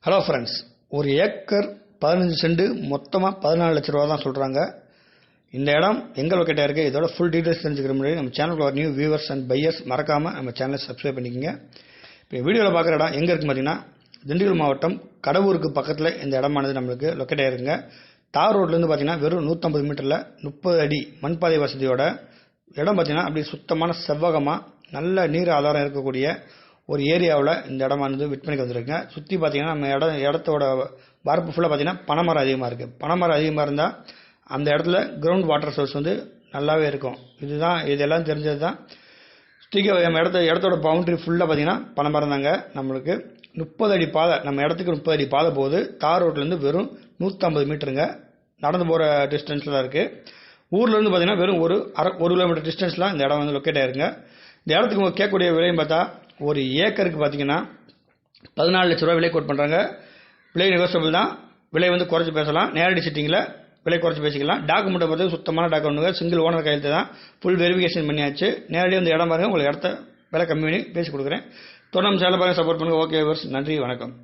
Hello friends, ஒரு acre 15 send மொத்தமாக 14 லட்ச ரூபா தான் சொல்கிறாங்க. இந்த இடம் எங்கே லொக்கேட்டாக இருக்குது, இதோட ஃபுல் டீட்டெயில்ஸ் தெரிஞ்சுக்கிற முன்னாடி நம்ம சேனலுக்கு ஒரு நியூ வியூவர்ஸ் அண்ட் பையர்ஸ் மறக்காமல் நம்ம சேனலை சப்ஸ்கிரைப் பண்ணிக்கோங்க. இப்போ வீடியோவில் பார்க்குற இடம் எங்கே இருக்குது பார்த்தீங்கன்னா, திண்டுக்கல் மாவட்டம் கடவுருக்கு பக்கத்தில் இந்த இடமானது நம்மளுக்கு லொக்கேட் ஆகிருக்குங்க. தார் ரோட்லேருந்து பார்த்தீங்கன்னா வெறும் 150 மீட்டரில் 30 அடி மண்பாதை வசதியோட இடம் பார்த்தீங்கன்னா அப்படி சுத்தமான செவ்வகமாக நல்ல நீர் ஆதாரம் இருக்கக்கூடிய ஒரு ஏரியாவில் இந்த இடமானது விற்பனைக்கு வந்துருக்குங்க. சுற்றி பார்த்தீங்கன்னா நம்ம இடத்தோட வரப்பு ஃபுல்லாக பார்த்தீங்கன்னா பனைமரம் அதிகமாக இருக்குது. பனைமரம் அதிகமாக இருந்தால் அந்த இடத்துல கிரவுண்ட் வாட்டர் சோர்ஸ் வந்து நல்லாவே இருக்கும். இதெல்லாம் தெரிஞ்சது தான். சுற்றி நம்ம இடத்தோட பவுண்டரி ஃபுல்லாக பார்த்தீங்கன்னா பனைமரம் தாங்க. நம்மளுக்கு 30 அடி பாதை, நம்ம இடத்துக்கு 30 அடி பாதை போகுது. தார் ரோட்லேருந்து வெறும் 150 மீட்டருங்க, நடந்து போகிற டிஸ்டன்ஸில் தான் இருக்குது. ஊர்லேருந்து பார்த்தீங்கன்னா வெறும் ஒரு கிலோமீட்டர் டிஸ்டன்ஸ்லாம் இந்த இடம் வந்து லொக்கேட் ஆகிருங்க. இந்த இடத்துக்கு கேட்கக்கூடிய விலையும் பார்த்தா ஒரு ஏக்கருக்கு பார்த்தீங்கன்னா 14 லட்ச ரூபா விலை கோட் பண்ணுறாங்க. விலை நெகோசியபிள் தான், விலை வந்து குறைச்சி பேசலாம். நேரடி சிட்டிங்கில் விலை குறைச்சி பேசிக்கலாம். டாக்குமெண்ட்டை பார்த்து சுத்தமான டாக்குமெண்ட்டுங்க, சிங்கிள் ஓனர் கையெழுத்து தான், ஃபுல் வெரிஃபிகேஷன் பண்ணியாச்சு. நேரடியாக வந்து இடம் பாருங்கள், உங்களுக்கு இடத்த விலை கம்மி பண்ணி பேசி கொடுக்குறேன். தொடர்ந்து சேனல் பாருங்கள், சப்போர்ட் பண்ணுங்கள். ஓகே வியூவர்ஸ், நன்றி, வணக்கம்.